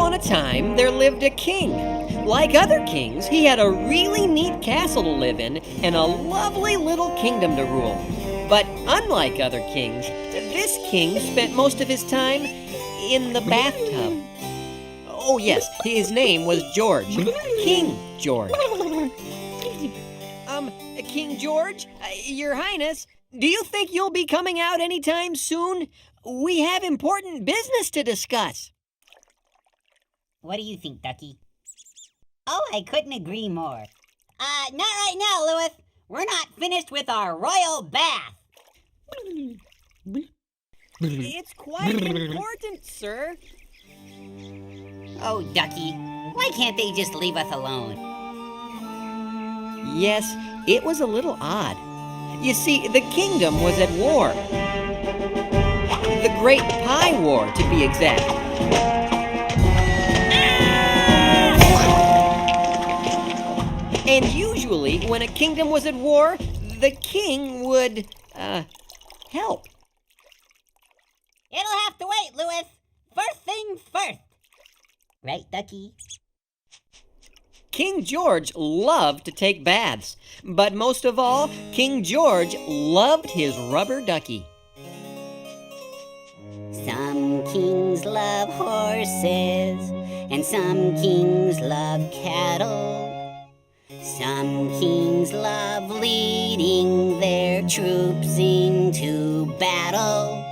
upon a time, there lived a king. Like other kings, he had a really neat castle to live in and a lovely little kingdom to rule. But unlike other kings, this king spent most of his time in the bathtub. Oh yes, his name was George. King George. King George, Your Highness, do you think you'll be coming out anytime soon? We have important business to discuss. What do you think, Ducky? Oh, I couldn't agree more. Not right now, Lewis. We're not finished with our royal bath. It's quite important, sir. Oh, Ducky, why can't they just leave us alone? Yes, it was a little odd. You see, the kingdom was at war. The Great Pie War, to be exact. And usually, when a kingdom was at war, the king would, help. It'll have to wait, Lewis. First things first. Right, Ducky? King George loved to take baths, but most of all, King George loved his rubber ducky. Some kings love horses, and some kings love cattle. Some kings love leading their troops into battle.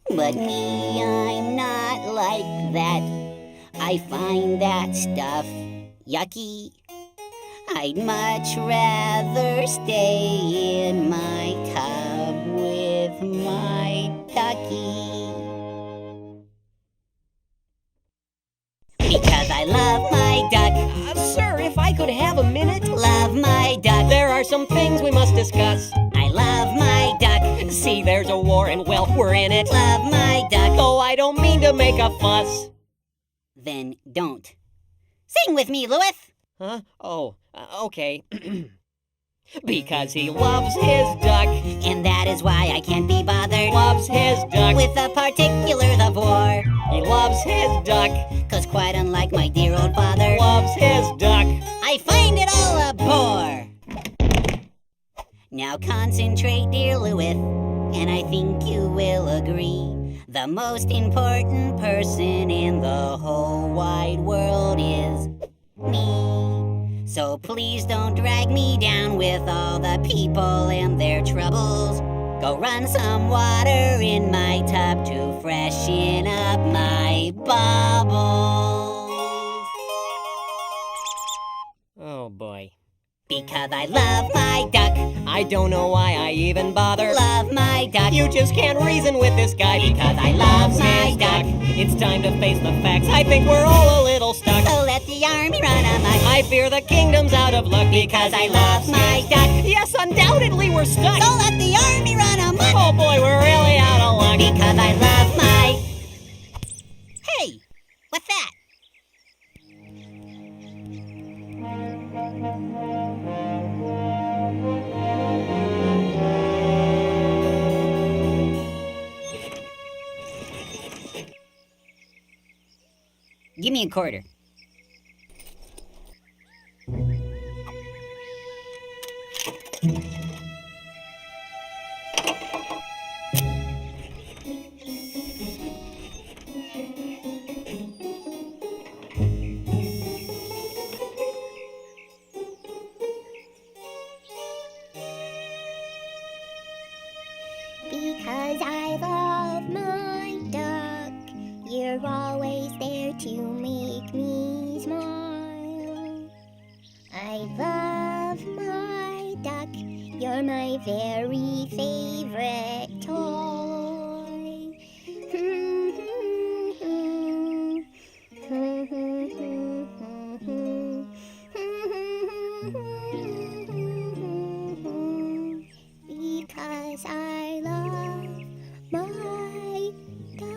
But me, I'm not like that. I find that stuff yucky. I'd much rather stay in my tub with my ducky. Because I love my duck. Sir, if I could have a minute. Love my duck. There are some things we must discuss. I love my duck. See, there's a war and, well, we're in it. Love my duck. Oh, I don't mean to make a fuss. Then don't. Sing with me, Lewis. Huh? Oh, okay. Because he loves his duck. And that is why I can't be bothered. Loves his duck. With the particulars of war. He loves his duck. 'Cause quite unlike my dear old father. Loves his duck. I find it all a bore. Now concentrate, dear Lewis, and I think you will agree. The most important person in the whole wide world is me. So please don't drag me down with all the people and their troubles. Go run some water in my tub to freshen up my bubbles. Oh, boy. Because I love my duck. I don't know why I even bother. Love my duck. You just can't reason with this guy Because I love my duck. It's time to face the facts. I think we're all a little stuck. So let the army run amok. I fear the kingdom's out of luck Because I love my duck. Yes, undoubtedly we're stuck. So let the army run amok. Oh boy, we're really out of luck. Because I love my... Hey, what's that? Give me a quarter. Because I love my duck, you're always there to make me smile. I love my duck, you're my very favorite toy. Because I love my duck.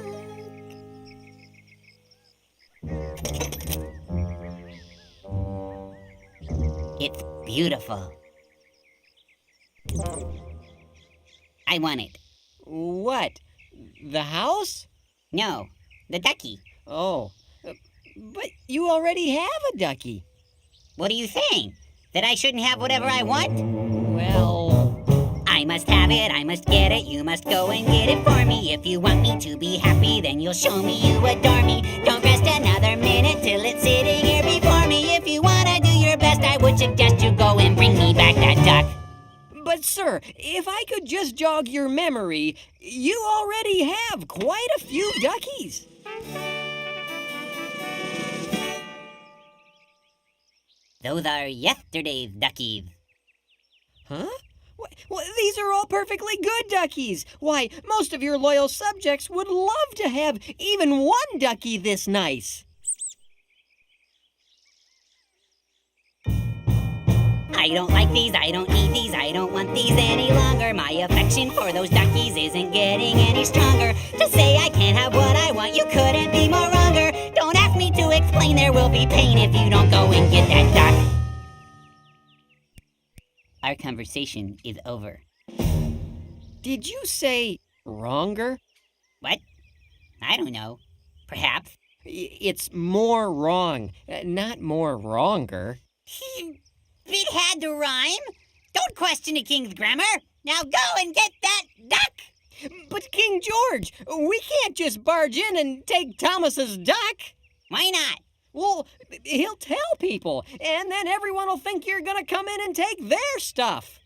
It's beautiful. I want it. What? The house? No, the ducky. Oh. you already have a ducky. What are you saying? That I shouldn't have whatever I want? Well, I must have it, I must get it, you must go and get it for me. If you want me to be happy, then you'll show me you adore me. Don't rest another minute till it's sitting here before me. If you wanna do your best, I would suggest you go and bring me back that duck. but sir, if I could just jog your memory, you already have quite a few duckies. Those are yesterday's duckies. Huh? Well, these are all perfectly good duckies. Why, most of your loyal subjects would love to have even one ducky this nice. I don't like these, I don't need these, I don't want these any longer. My affection for those duckies isn't getting any stronger. To say I can't have what I want, you couldn't be more wronger. Don't ask me to explain, there will be pain if you don't go and get that duck. Our conversation is over. Did you say wronger? What? I don't know. Perhaps. It's more wrong, not more wronger. It had to rhyme. Don't question a king's grammar. Now go and get that duck. But King George, we can't just barge in and take Thomas's duck. Why not? Well, he'll tell people, and then everyone will think you're gonna come in and take their stuff.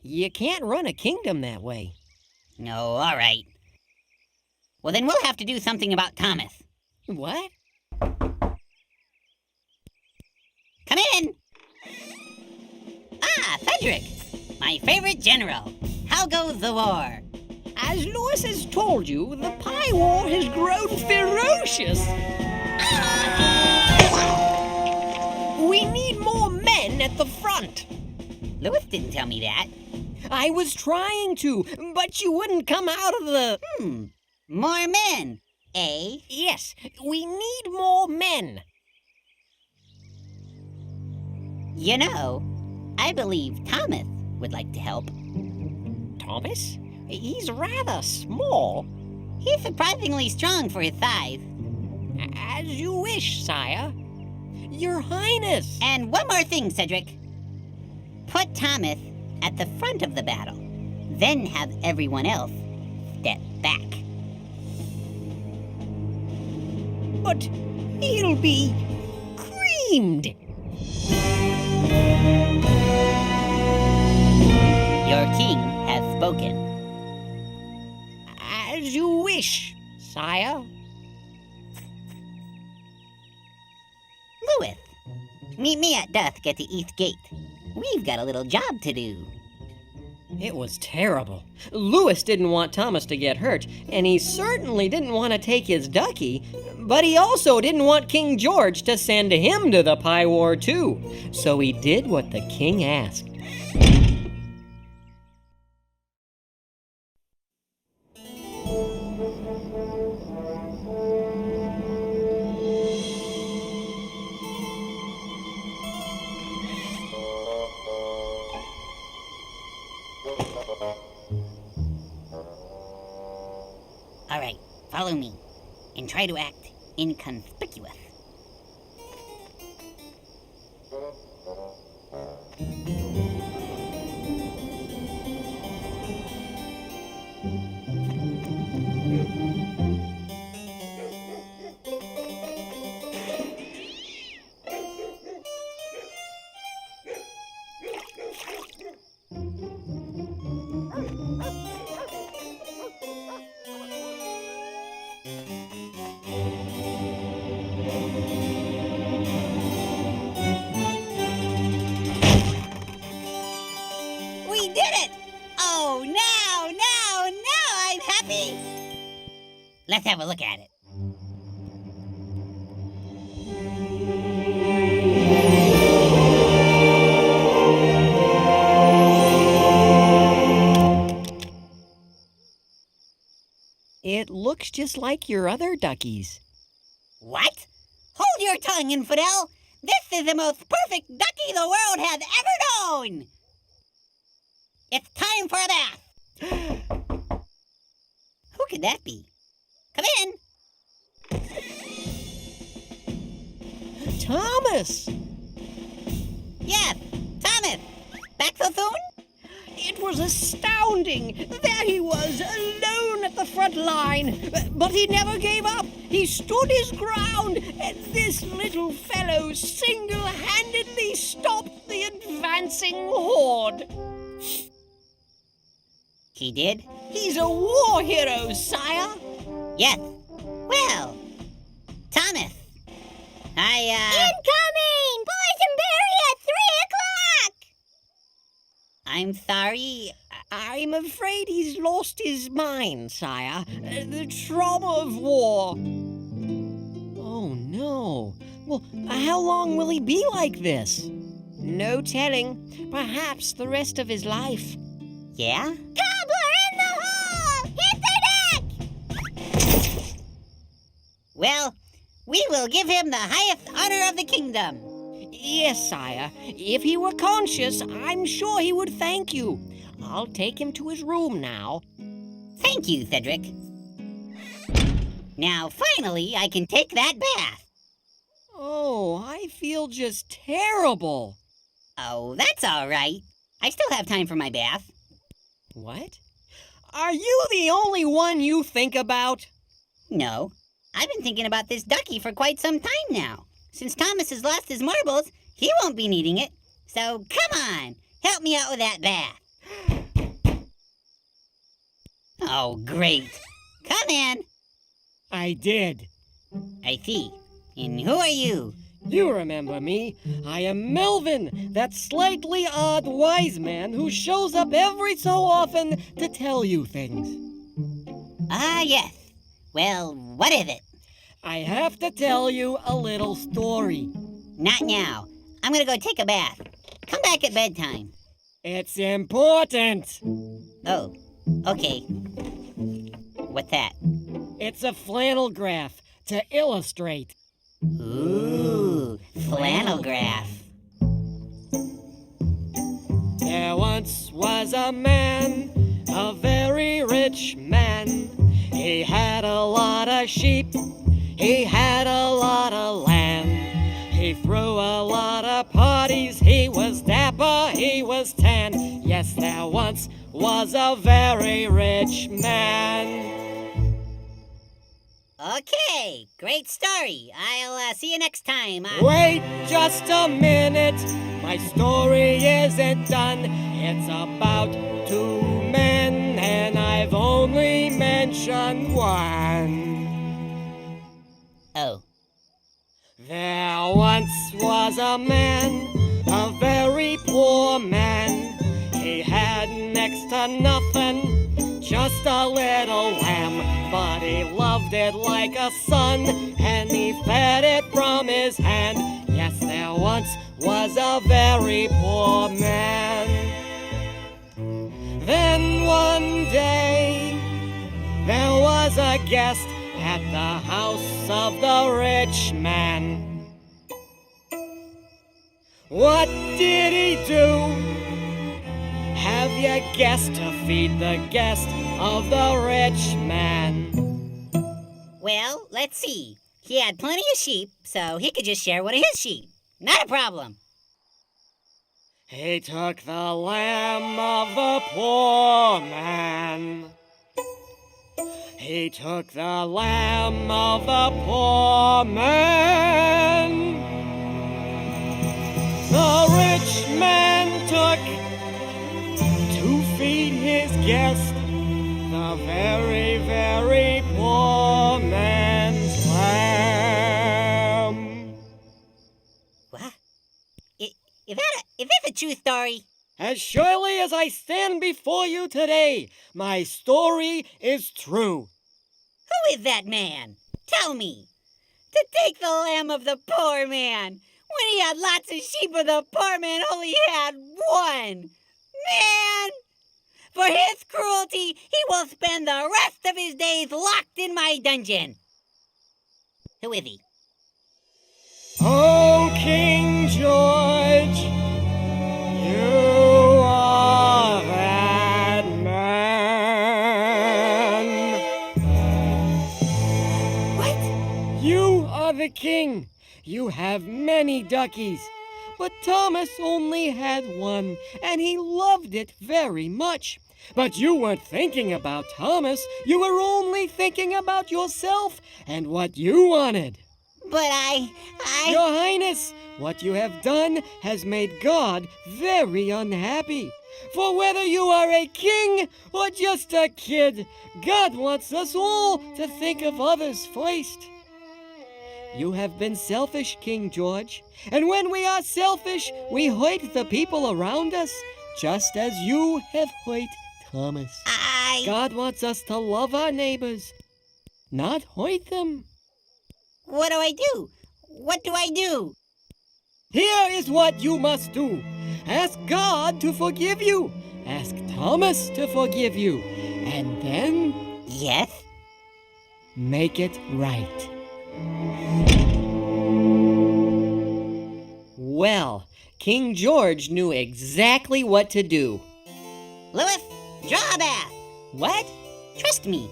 You can't run a kingdom that way. No, all right. Well, then we'll have to do something about Thomas. What? Come in. Ah, Frederick, my favorite general. How goes the war? As Lewis has told you, the pie war has grown ferocious. We need more men at the front. Lewis didn't tell me that. I was trying to, but you wouldn't come out of the... More men, eh? Yes, we need more men. You know, I believe Thomas would like to help. Thomas? He's rather small. He's surprisingly strong for his size. As you wish, sire. Your Highness. And one more thing, Cedric. Put Thomas at the front of the battle, then have everyone else step back. But he'll be creamed. Your king has spoken. As you wish, sire. Lewis, meet me at dusk at the east gate. We've got a little job to do. It was terrible. Lewis didn't want Thomas to get hurt, and he certainly didn't want to take his ducky, but he also didn't want King George to send him to the pie war too. So he did what the king asked. All right, follow me, and try to act inconspicuous. We did it! Oh, now I'm happy! Let's have a look at it. It looks just like your other duckies. What? Hold your tongue, infidel! This is the most perfect ducky the world has ever known! It's time for a bath! Who could that be? Come in! Thomas! Yes, Thomas! Back so soon? It was astounding! There he was, alone at the front line. But he never gave up. He stood his ground, and this little fellow single-handedly stopped the advancing horde. He did? He's a war hero, sire! Yes. Well, Thomas, Incoming! Boysenberry at 3 o'clock! I'm sorry. I'm afraid he's lost his mind, sire. The trauma of war. Oh, no. Well, how long will he be like this? No telling. Perhaps the rest of his life. Yeah? Cobbler in the hole! Hit the deck! Well, we will give him the highest honor of the kingdom. Yes, sire. If he were conscious, I'm sure he would thank you. I'll take him to his room now. Thank you, Cedric. Now, finally, I can take that bath. Oh, I feel just terrible. Oh, that's all right. I still have time for my bath. What? Are you the only one you think about? No, I've been thinking about this Ducky for quite some time now. Since Thomas has lost his marbles, he won't be needing it. So come on, help me out with that bath. Oh, great. Come in. I did. I see. And who are you? You remember me. I am Melvin, that slightly odd wise man who shows up every so often to tell you things. Ah, yes. Well, what is it? I have to tell you a little story. Not now. I'm gonna go take a bath. Come back at bedtime. It's important. Oh, okay. What's that? It's a flannel graph to illustrate. Ooh, flannel graph. There once was a man, a very rich man. He had a lot of sheep, he had a lot of land. He threw a lot of parties, he was dapper, he was tan. Yes, there once was a very rich man. Okay, great story. I'll see you next time. Wait just a minute, my story isn't done. It's about two men, and I've only mentioned one. Oh. There once was a man, a very poor man. He had next to nothing, just a little lamb. But he loved it like a son, and he fed it from his hand. Yes, there once was a very poor man. Then one day, there was a guest at the house of the rich man. What did he do? Have you guessed? To feed the guest of the rich man. Well, let's see. He had plenty of sheep, so he could just share one of his sheep. Not a problem. He took the lamb of the poor man. He took the lamb of the poor man. The rich man took to feed his guest the very, very poor man's lamb. What? Is this a true story? As surely as I stand before you today, my story is true. Who is that man? Tell me. To take the lamb of the poor man, when he had lots of sheep, but the poor man only had one. Man! For his cruelty, he will spend the rest of his days locked in my dungeon. Who is he? Oh, King George, you are that man. What? You are the king. you have many duckies. But Thomas only had one, and he loved it very much. But you weren't thinking about Thomas. You were only thinking about yourself and what you wanted. But Your Highness, what you have done has made God very unhappy. For whether you are a king or just a kid, God wants us all to think of others first. You have been selfish, King George, and when we are selfish, we hurt the people around us, just as you have hurt Thomas. God wants us to love our neighbors, not hurt them. What do I do? What do I do? Here is what you must do. Ask God to forgive you. Ask Thomas to forgive you. And then Yes? make it right. Well, King George knew exactly what to do. Louis, draw a bath. What? Trust me.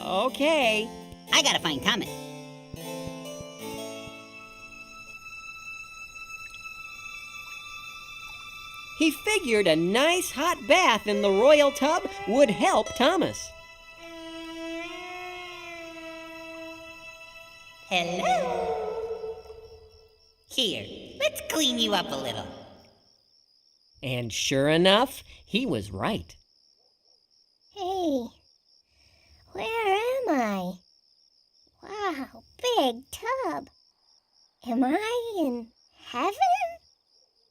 Okay. I gotta find Thomas. He figured a nice hot bath in the royal tub would help Thomas. Hello. Here, let's clean you up a little. And sure enough, he was right. Hey, where am I? Wow, big tub. Am I in heaven?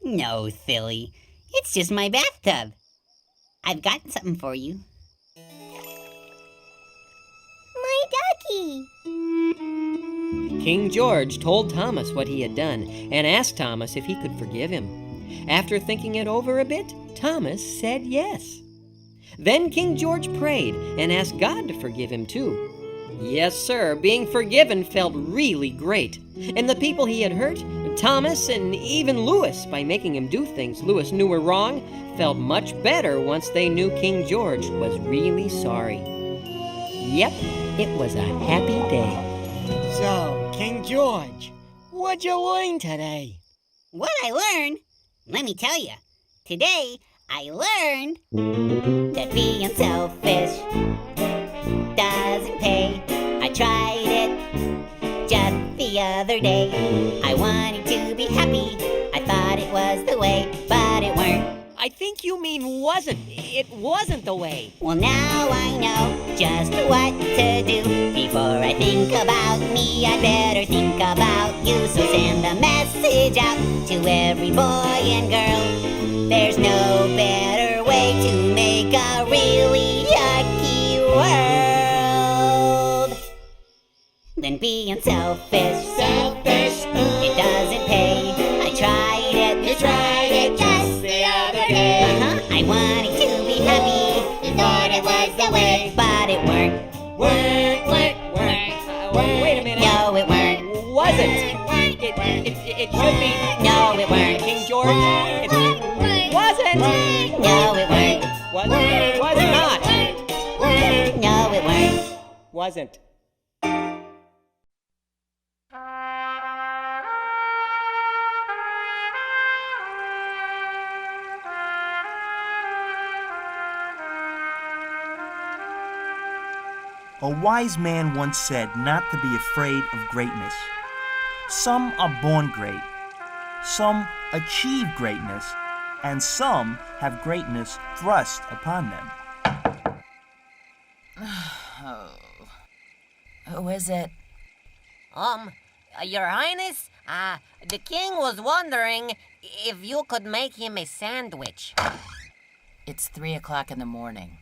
No, silly. It's just my bathtub. I've got something for you. My ducky. King George told Thomas what he had done and asked Thomas if he could forgive him. After thinking it over a bit, Thomas said yes. Then King George prayed and asked God to forgive him too. Yes, sir, being forgiven felt really great. And the people he had hurt, Thomas and even Louis, by making him do things Louis knew were wrong, felt much better once they knew King George was really sorry. Yep, it was a happy day. So, King George, what'd you learn today? What I learned? Let me tell you. Today, I learned that being selfish doesn't pay. I tried it just the other day. I wanted to be happy. I thought it was the way, but it weren't. I think you mean wasn't. It wasn't the way. Well, now I know just what to do. Before I think about me, I better think about you. So send a message out to every boy and girl. There's no better way to make a really yucky world than being selfish. Selfish, It doesn't pay. I tried it. You tried it just the other day. I wanted to be happy. You thought it was the way. But it weren't. Weren't. Wait a minute. No, it weren't. Wasn't. It should be. No, it weren't. King George. It wasn't. No, it weren't. Was not. No, it weren't. Wasn't. A wise man once said not to be afraid of greatness. Some are born great, some achieve greatness, and some have greatness thrust upon them. Who is it? Your Highness, the king was wondering if you could make him a sandwich. It's 3 o'clock in the morning.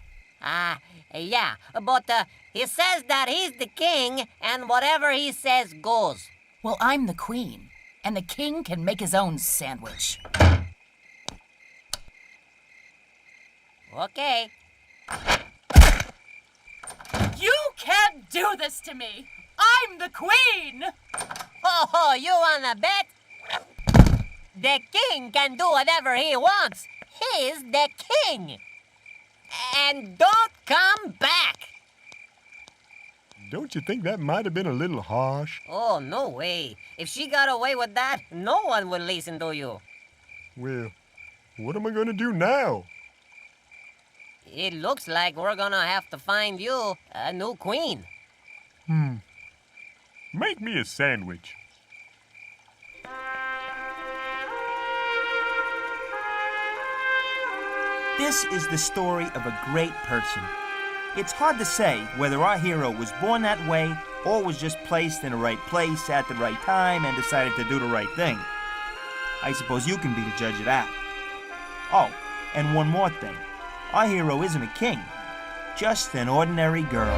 Yeah, but he says that he's the king and whatever he says goes. Well, I'm the queen, and the king can make his own sandwich. Okay. You can't do this to me! I'm the queen! Oh, you wanna bet? The king can do whatever he wants. He's the king. And don't come back. don't you think that might have been a little harsh? Oh, no way. If she got away with that, no one would listen to you. Well, what am I going to do now? It looks like we're gonna have to find you a new queen. Make me a sandwich. This is the story of a great person. It's hard to say whether our hero was born that way or was just placed in the right place at the right time and decided to do the right thing. I suppose you can be the judge of that. Oh, and one more thing. Our hero isn't a king, just an ordinary girl.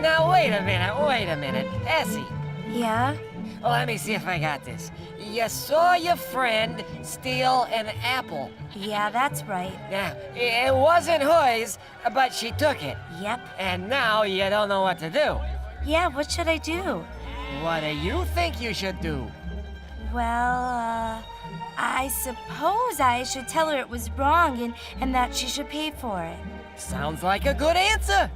Now, wait a minute. Essie, Yeah? let me see if I got this. You saw your friend steal an apple. Yeah, that's right. Now, it wasn't hers, but she took it. Yep. And now you don't know what to do. Yeah, what should I do? What do you think you should do? Well, I suppose I should tell her it was wrong and that she should pay for it. Sounds like a good answer.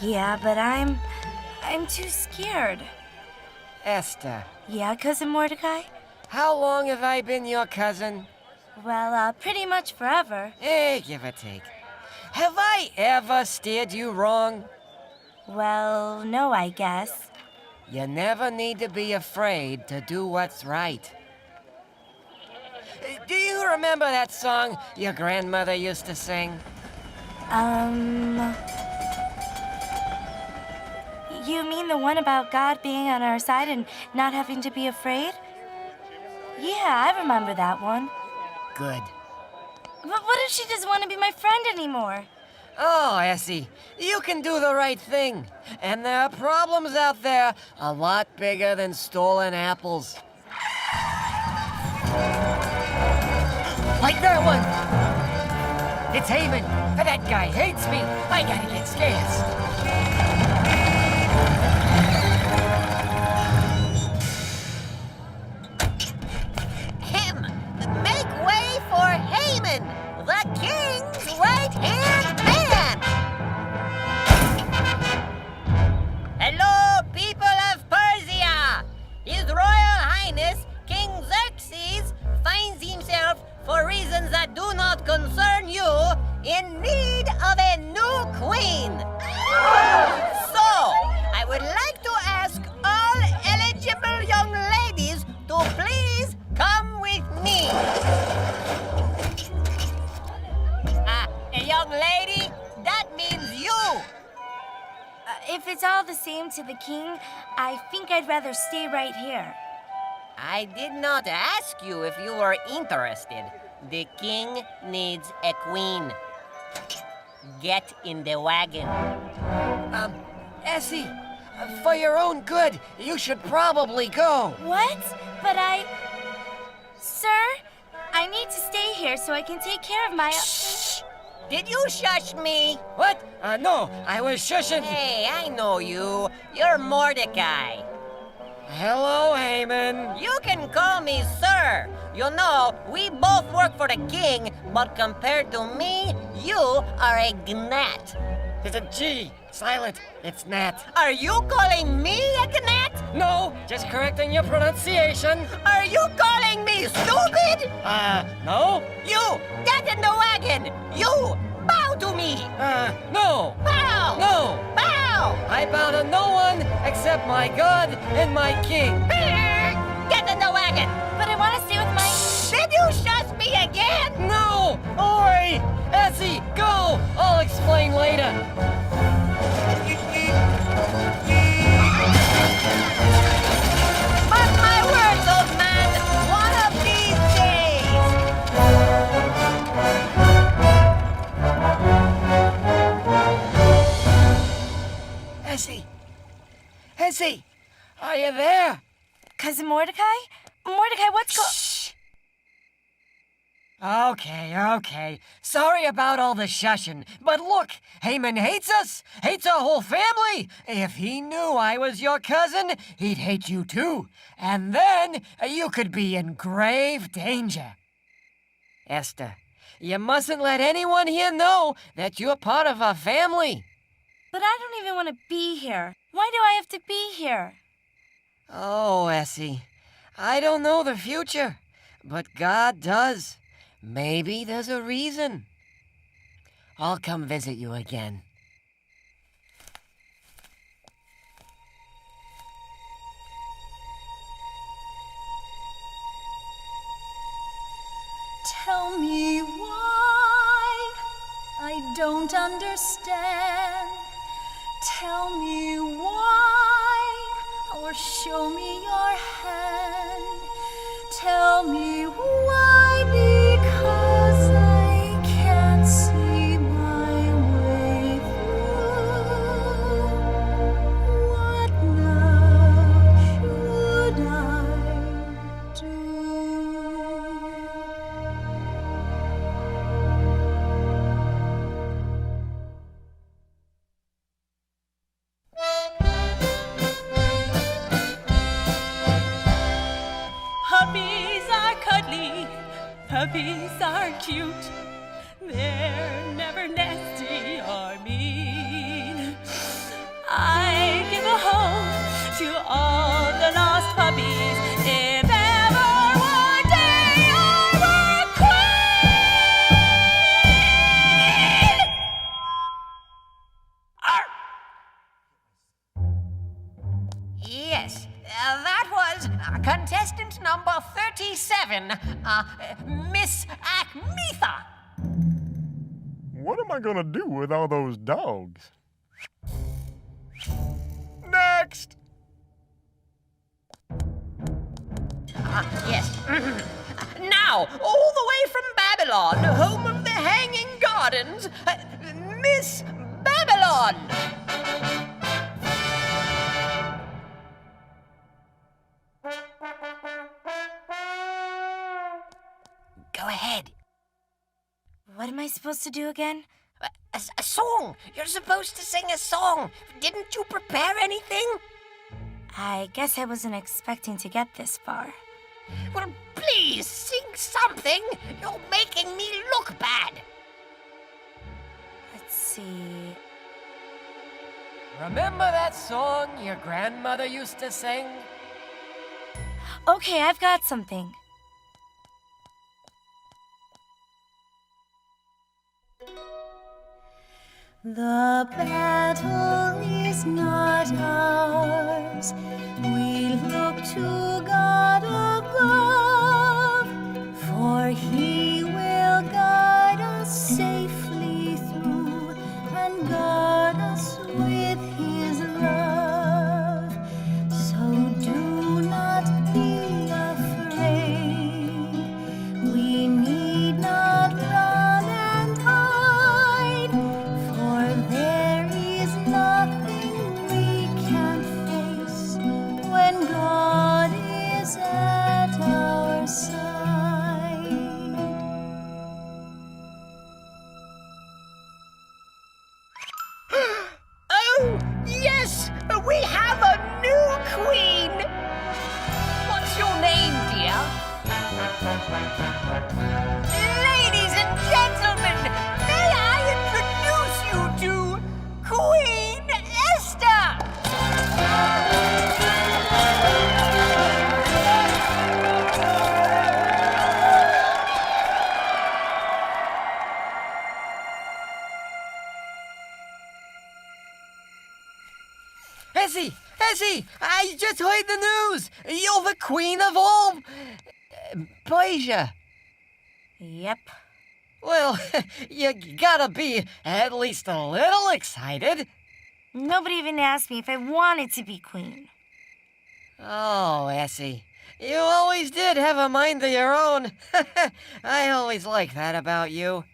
Yeah, but I'm too scared. Esther, Yeah, Cousin Mordecai? how long have I been your cousin? Well, pretty much forever. Give or take. Have I ever steered you wrong? Well, no, I guess. You never need to be afraid to do what's right. Do you remember that song your grandmother used to sing? You mean the one about God being on our side and not having to be afraid? Yeah, I remember that one. Good. But what if she doesn't want to be my friend anymore? Oh, Essie, you can do the right thing. And there are problems out there a lot bigger than stolen apples. Like that one! It's Haman. That guy hates me. I gotta get scarce. Make way for Haman, the king's right-hand man! Hello, people of Persia! His Royal Highness, King Xerxes, finds himself, for reasons that do not concern you, in need of a new queen. So, I would like to ask all eligible young ladies to please come with me. A young lady? That means you. If it's all the same to the king, I think I'd rather stay right here. I did not ask you if you were interested. The king needs a queen. Get in the wagon. Essie, for your own good, you should probably go. What? But Sir, I need to stay here so I can take care of my... Shh! Did you shush me? What? No, I was shushing. Hey, I know you. You're Mordecai. Hello, Haman. You can call me sir. You know, we both work for the king, but compared to me, you are a gnat. It's a G. Silent. It's Nat. Are you calling me a gnat? No, just correcting your pronunciation. Are you calling me stupid? No. You, get in the wagon. You, bow to me. No. Bow. No. Bow. I bow to no one except my God and my king. Get in the wagon. But I want to stay with my... Did you shush me again? No. Oi. Essie, go. I'll explain later. Mark my words, old man. One of these days. Essie. Essie, are you there? Cousin Mordecai? Mordecai, what's Shh! Okay. Sorry about all the shushing. But look, Haman hates us. Hates our whole family. If he knew I was your cousin, he'd hate you too. And then you could be in grave danger. Esther, you mustn't let anyone here know that you're part of our family. But I don't even want to be here. Why do I have to be here? Oh, Essie, I don't know the future, but God does. Maybe there's a reason. I'll come visit you again. Tell me why I don't understand. Tell me why, or show me your hand. Tell me why, because I can't see my way through. What now should I do? Puppies are cuddly, puppies are cute. They're never nasty or mean. I give a home to all the lost puppies. If ever one day I were queen! Yes, that was contestant number 37, Miss Ackmetha. What am I gonna do with all those dogs? Next! Yes. Now, all the way from Babylon, home of the Hanging Gardens, Miss Babylon. Go ahead. What am I supposed to do again? A song. You're supposed to sing a song. Didn't you prepare anything? I guess I wasn't expecting to get this far. Well, please sing something. You're making me look bad. Let's see. Remember that song your grandmother used to sing? Okay, I've got something. The battle is not ours. We look to God above, for He will guide us safely through and guard us with His love. So do not be afraid. We need not run and hide, for there is nothing we can't face when God is at our side. Oh, yes! We have a new queen! What's your name, dear? Ladies and gentlemen, may I introduce you to Queen Esther! Essie, I just heard the news. You're the queen of all Persia. Yep. Well, you gotta be at least a little excited. Nobody even asked me if I wanted to be queen. Oh, Essie, you always did have a mind of your own. I always liked that about you.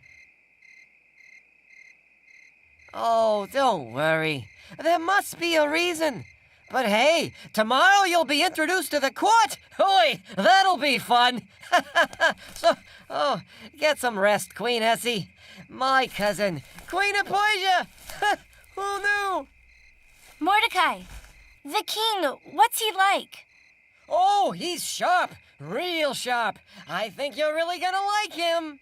Oh, don't worry. There must be a reason. But hey, tomorrow you'll be introduced to the court. Oi, that'll be fun. So, get some rest, Queen Essie. My cousin, Queenie Poo. Who knew? Mordecai, the king, what's he like? Oh, he's sharp, real sharp. I think you're really gonna like him.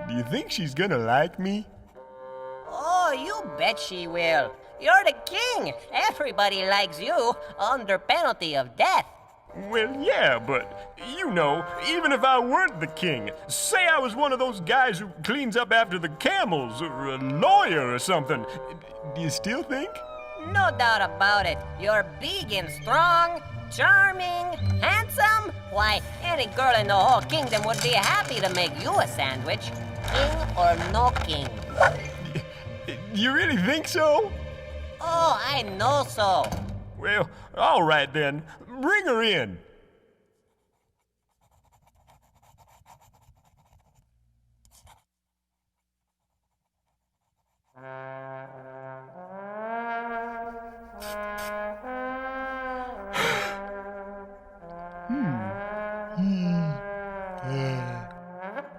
Do you think she's gonna like me? Oh, you bet she will. You're the king. Everybody likes you under penalty of death. Well, yeah, but, you know, even if I weren't the king, say I was one of those guys who cleans up after the camels, or a lawyer or something, do you still think? No doubt about it. You're big and strong, charming, handsome. Why, any girl in the whole kingdom would be happy to make you a sandwich. King or no king. You really think so? Oh, I know so. Well, all right then. Bring her in.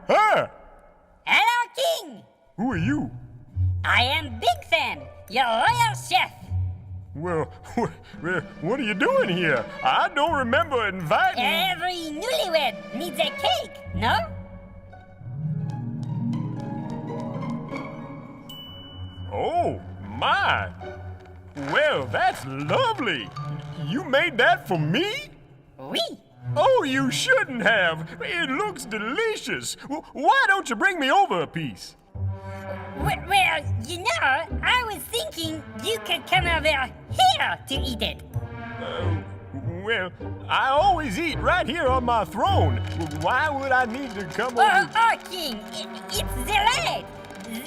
Huh? Hello, King. Who are you? I am Big Fan, your royal chef. Well, what are you doing here? I don't remember inviting... Every newlywed needs a cake, no? Oh, my. Well, that's lovely. You made that for me? Oui. Oh, you shouldn't have. It looks delicious. Why don't you bring me over a piece? Well, you know, I was thinking you could come over here to eat it. Well, I always eat right here on my throne. Why would I need to come over? Oh, King, it's the light.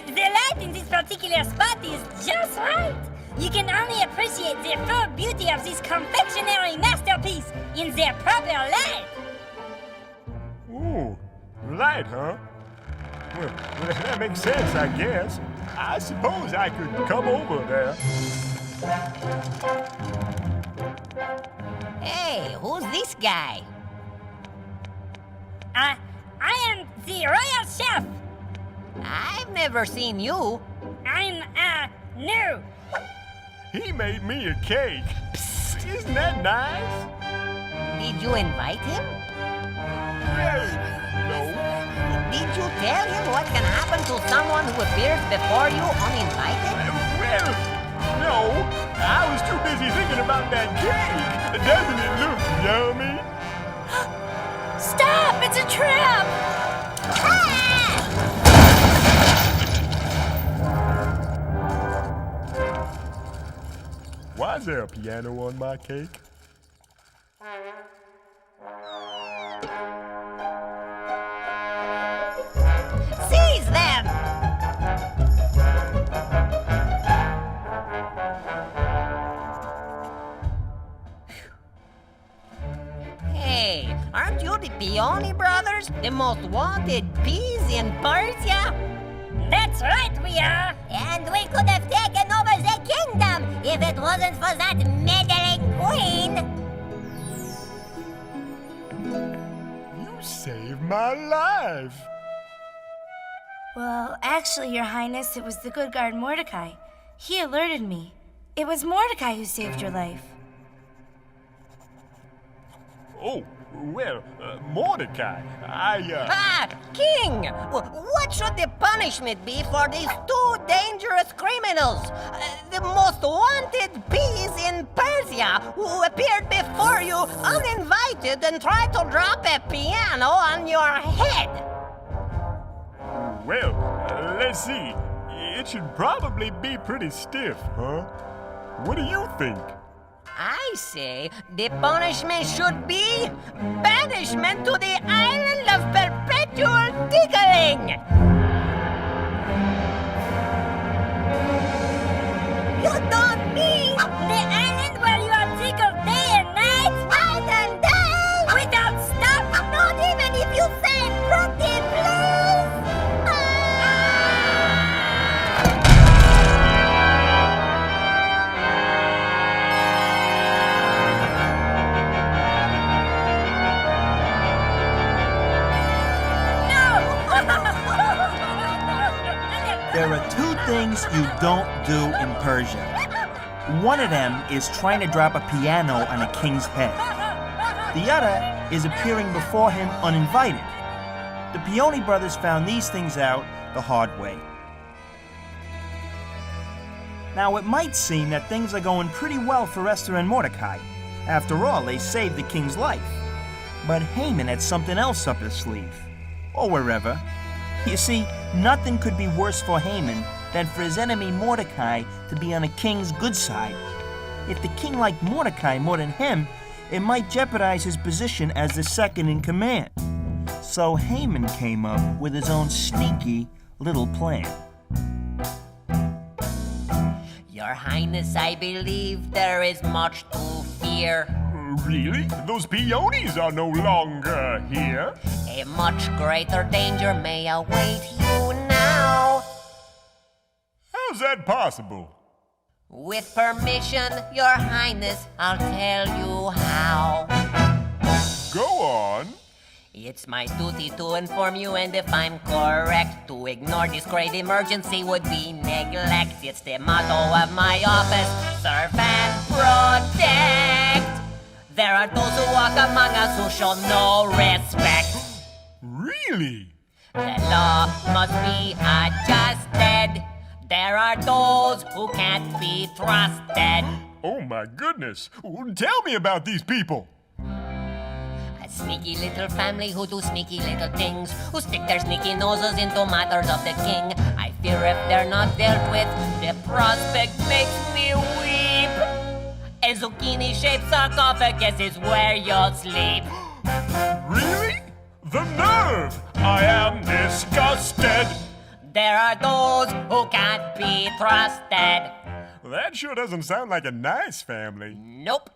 The light in this particular spot is just right. You can only appreciate the full beauty of this confectionery masterpiece in their proper light. Ooh, light, huh? Well, that makes sense, I guess. I suppose I could come over there. Hey, who's this guy? I am the royal chef. I've never seen you. I'm, new. He made me a cake. Psst, isn't that nice? Did you invite him? No. Did you tell him what can happen to someone who appears before you uninvited? Well, no. I was too busy thinking about that cake. Doesn't it look yummy? Stop! It's a trap! Why is there a piano on my cake? Seize them! Hey, aren't you the Peony brothers? The most wanted peas in Persia? That's right, we are. And we could have taken over the kingdom if it wasn't for that meddling queen. You saved my life. Well, actually, Your Highness, it was the good guard Mordecai. He alerted me. It was Mordecai who saved your life. Oh, well, Mordecai, King! What should the punishment be for these two dangerous criminals? The most wanted peas in Persia who appeared before you uninvited and tried to drop a piano on your head. Well, let's see. It should probably be pretty stiff, huh? What do you think? I say the punishment should be banishment to the island of perpetual tickling. You don't mean The island where you are tickled day and night night and day without stop. Not even if you say pretty, please. There are two things you don't do in Persia. One of them is trying to drop a piano on a king's head. The other is appearing before him uninvited. The Peony brothers found these things out the hard way. Now, it might seem that things are going pretty well for Esther and Mordecai. After all, they saved the king's life. But Haman had something else up his sleeve. Or wherever. You see, nothing could be worse for Haman than for his enemy Mordecai to be on a king's good side. If the king liked Mordecai more than him, it might jeopardize his position as the second in command. So Haman came up with his own sneaky little plan. Your Highness, I believe there is much to fear. Really? Those peonies are no longer here. A much greater danger may await you now. How's that possible? With permission, Your Highness, I'll tell you how. Go on. It's my duty to inform you, and if I'm correct, to ignore this great emergency would be neglect. It's the motto of my office, serve and protect. There are those who walk among us who show no respect. Really? The law must be adjusted. There are those who can't be trusted. Oh my goodness. Tell me about these people. A sneaky little family who do sneaky little things, who stick their sneaky noses into matters of the king. I fear if they're not dealt with, the prospect makes me weep. A zucchini-shaped sarcophagus is where you'll sleep. Really? The nerve! I am disgusted. There are those who can't be trusted. That sure doesn't sound like a nice family. Nope.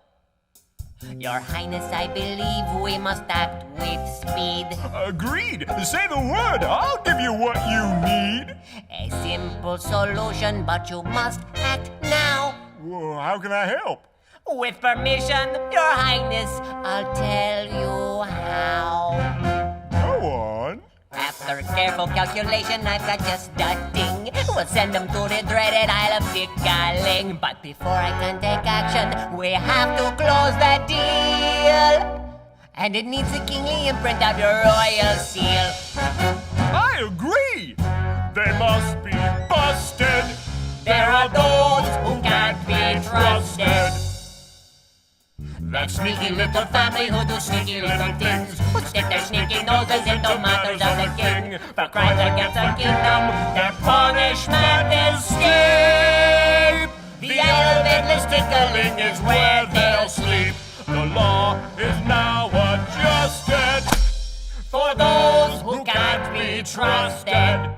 Your Highness, I believe we must act with speed. Agreed. Say the word. I'll give you what you need. A simple solution, but you must act now. Well, how can I help? With permission, Your Highness, I'll tell you how. Go on. After careful calculation, I've got just the thing. We'll send them to the dreaded Isle of Tickling. But before I can take action, we have to close the deal. And it needs the kingly imprint of your royal seal. I agree. They must be busted. There are those who can't be trusted. That sneaky little family who do sneaky little things, who stick their sneaky noses into matters of the king. For crimes against the kingdom, their punishment is steep. The Isle of Endless Tickling is where they'll sleep. The law is now adjusted For those who can't be trusted.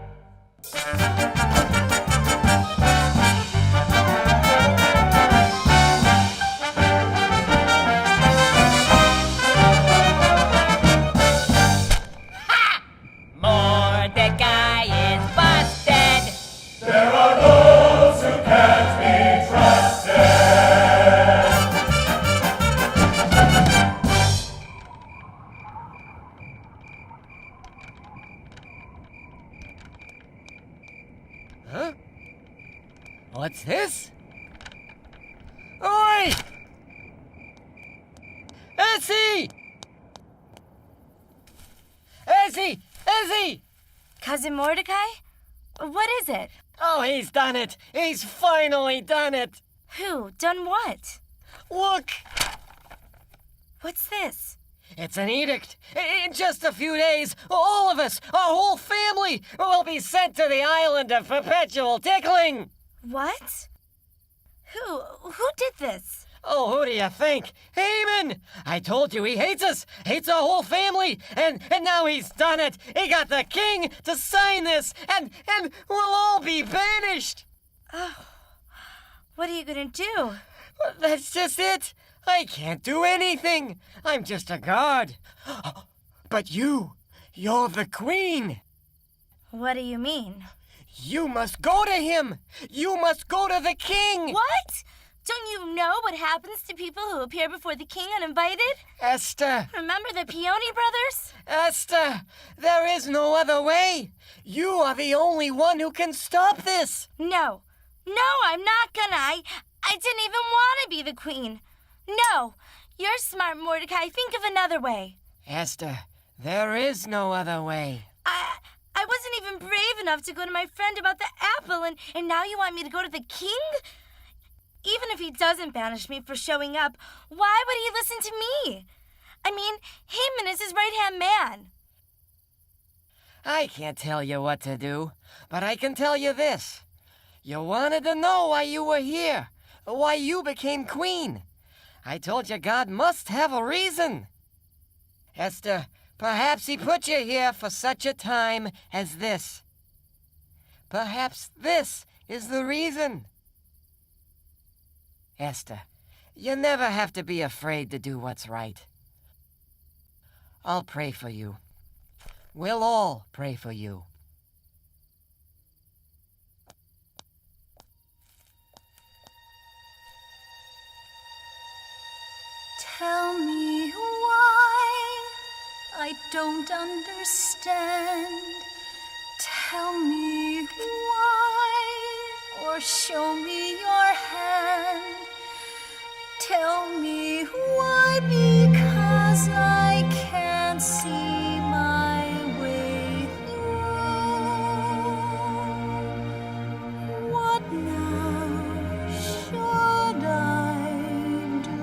Mordecai is busted. There are those who can't be trusted. Huh? What's this? Oi! Essie! Essie! Essie! Cousin Mordecai? What is it? Oh, he's done it! He's finally done it! Who? Done what? Look! What's this? It's an edict. In just a few days, all of us, our whole family, will be sent to the island of perpetual tickling. What? Who did this? Oh, who do you think? Haman! I told you he hates us, hates our whole family, and now he's done it. He got the king to sign this, and we'll all be banished. Oh, what are you gonna do? That's just it. I can't do anything. I'm just a guard. But you're the queen. What do you mean? You must go to him. You must go to the king. What? Don't you know what happens to people who appear before the king uninvited? Esther! Remember the Peony brothers? Esther! There is no other way! You are the only one who can stop this! No, I'm not gonna. I didn't even want to be the queen. No, you're smart, Mordecai. Think of another way. Esther, there is no other way. I wasn't even brave enough to go to my friend about the apple, and now you want me to go to the king? Even if he doesn't banish me for showing up, why would he listen to me? I mean, Haman is his right-hand man. I can't tell you what to do, but I can tell you this. You wanted to know why you were here, why you became queen. I told you God must have a reason. Esther, perhaps he put you here for such a time as this. Perhaps this is the reason. Esther, you never have to be afraid to do what's right. I'll pray for you. We'll all pray for you. Tell me why I don't understand. Tell me why, or show me your hand. Tell me why, because I can't see my way through. What now should I do?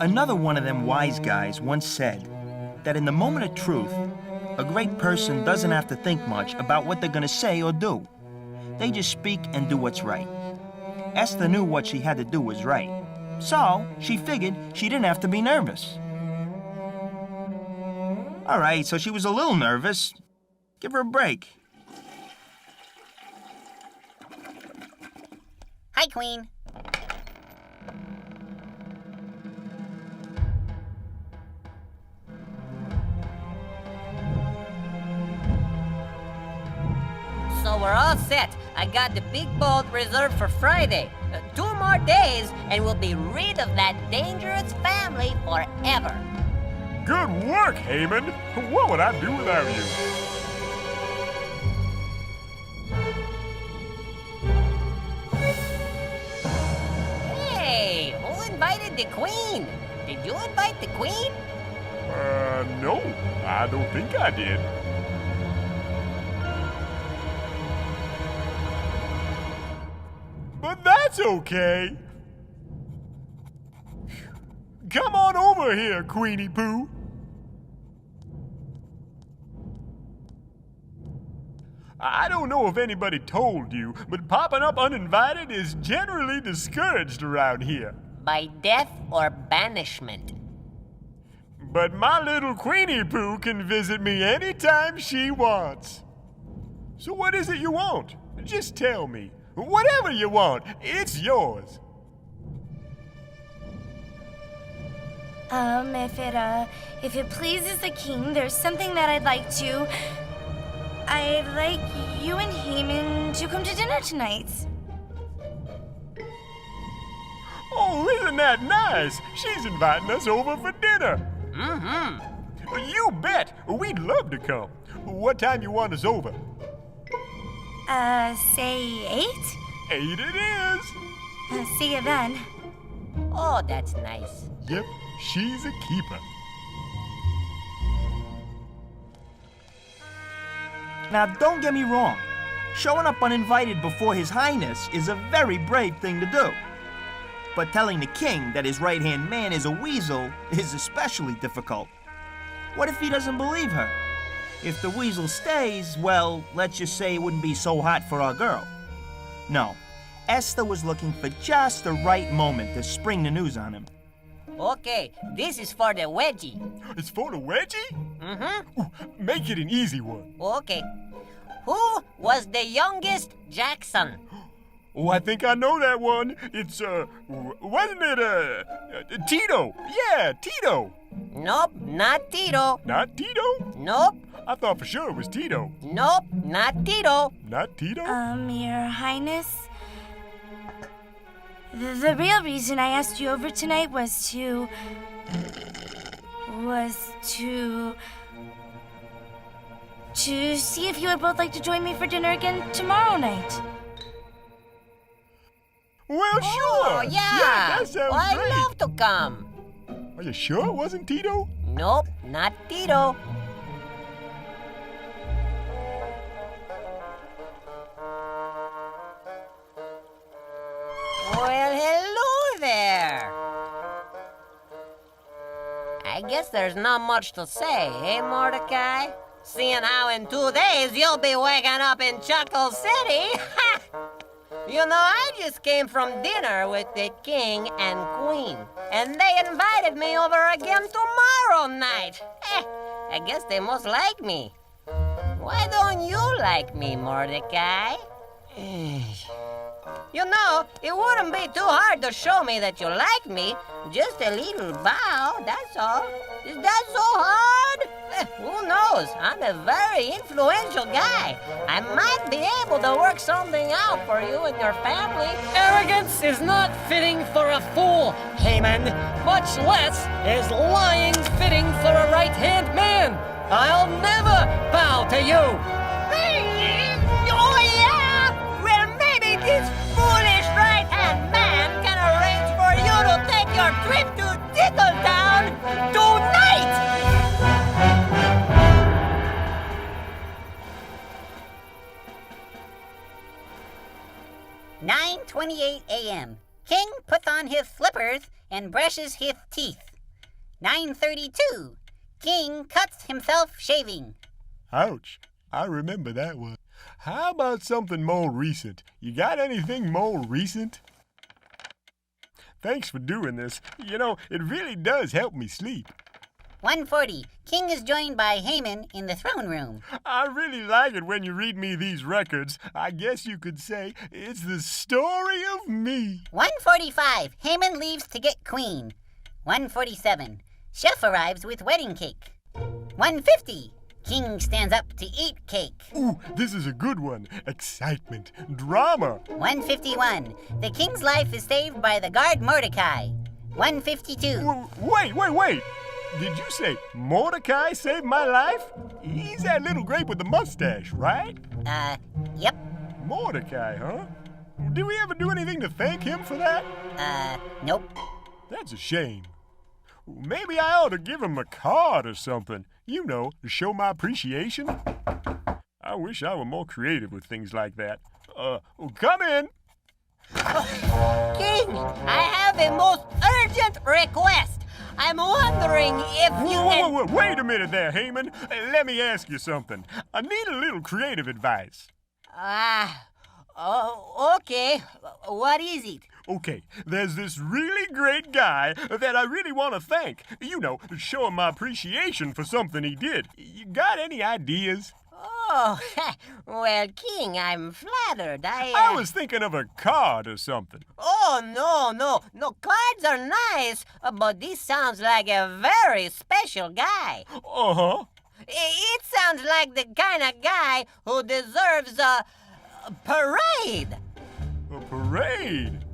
Another one of them wise guys once said that in the moment of truth, a great person doesn't have to think much about what they're gonna say or do. They just speak and do what's right. Esther knew what she had to do was right, so she figured she didn't have to be nervous. All right, so she was a little nervous. Give her a break. Hi, Queen. So we're all set. I got the big boat reserved for Friday. 2 more days and we'll be rid of that dangerous family forever. Good work, Haman. What would I do without you? Hey, who invited the Queen? Did you invite the Queen? No, I don't think I did. But that's okay. Come on over here, Queenie Poo. I don't know if anybody told you, but popping up uninvited is generally discouraged around here. By death or banishment. But my little Queenie Poo can visit me anytime she wants. So what is it you want? Just tell me. Whatever you want, it's yours. If it pleases the king, there's something that I'd like to... I'd like you and Haman to come to dinner tonight. Oh, isn't that nice? She's inviting us over for dinner. Mm-hmm. You bet. We'd love to come. What time you want us over? Say 8? 8 it is. See you then. Oh, that's nice. Yep, she's a keeper. Now, don't get me wrong. Showing up uninvited before His Highness is a very brave thing to do. But telling the king that his right-hand man is a weasel is especially difficult. What if he doesn't believe her? If the weasel stays, well, let's just say it wouldn't be so hot for our girl. No, Esther was looking for just the right moment to spring the news on him. Okay, this is for the Veggie. It's for the Veggie? Mm-hmm. Ooh, make it an easy one. Okay. Who was the youngest Jackson? Oh, I think I know that one. It's, wasn't it, Tito? Yeah, Tito. Nope, not Tito. Not Tito? Nope. I thought for sure it was Tito. Nope, not Tito. Not Tito? Your Highness? The real reason I asked you over tonight was to see if you would both like to join me for dinner again tomorrow night. Well, sure. Oh, yeah. That sounds I'd great. love to come. Are you sure it wasn't Tito? Nope, not Tito. Well, hello there. I guess there's not much to say, eh, Mordecai? Seeing how in 2 days you'll be waking up in Chuckle City. You know, I just came from dinner with the king and queen, and they invited me over again tomorrow night. I guess they must like me. Why don't you like me, Mordecai? You know, it wouldn't be too hard to show me that you like me. Just a little bow, that's all. Is that so hard? Who knows? I'm a very influential guy. I might be able to work something out for you and your family. Arrogance is not fitting for a fool, Haman. Much less is lying fitting for a right-hand man. I'll never bow to you. Oh, yeah? Well, maybe this foolish right-hand man can arrange for you to take your trip to Tickletown tonight! 9:28 a.m. King puts on his slippers and brushes his teeth. 9:32. King cuts himself shaving. Ouch. I remember that one. How about something more recent? You got anything more recent? Thanks for doing this. You know, it really does help me sleep. 1:40. King is joined by Haman in the throne room. I really like it when you read me these records. I guess you could say it's the story of me. 1:45. Haman leaves to get queen. 1:47. Chef arrives with wedding cake. 1:50. King stands up to eat cake. Ooh, this is a good one. Excitement. Drama. 1:51. The king's life is saved by the guard Mordecai. 1:52. Wait. Did you say Mordecai saved my life? He's that little grape with the mustache, right? Yep. Mordecai, huh? Did we ever do anything to thank him for that? Nope. That's a shame. Maybe I ought to give him a card or something. You know, to show my appreciation. I wish I were more creative with things like that. Come in. King, I have a most urgent request. I'm wondering if you Whoa, wait a minute there, Haman. Let me ask you something. I need a little creative advice. Okay. What is it? Okay, there's this really great guy that I really want to thank. You know, show him my appreciation for something he did. You got any ideas? Oh, well, King, I'm flattered. I was thinking of a card or something. Oh, no, cards are nice, but this sounds like a very special guy. Uh-huh. It sounds like the kind of guy who deserves a parade. A parade?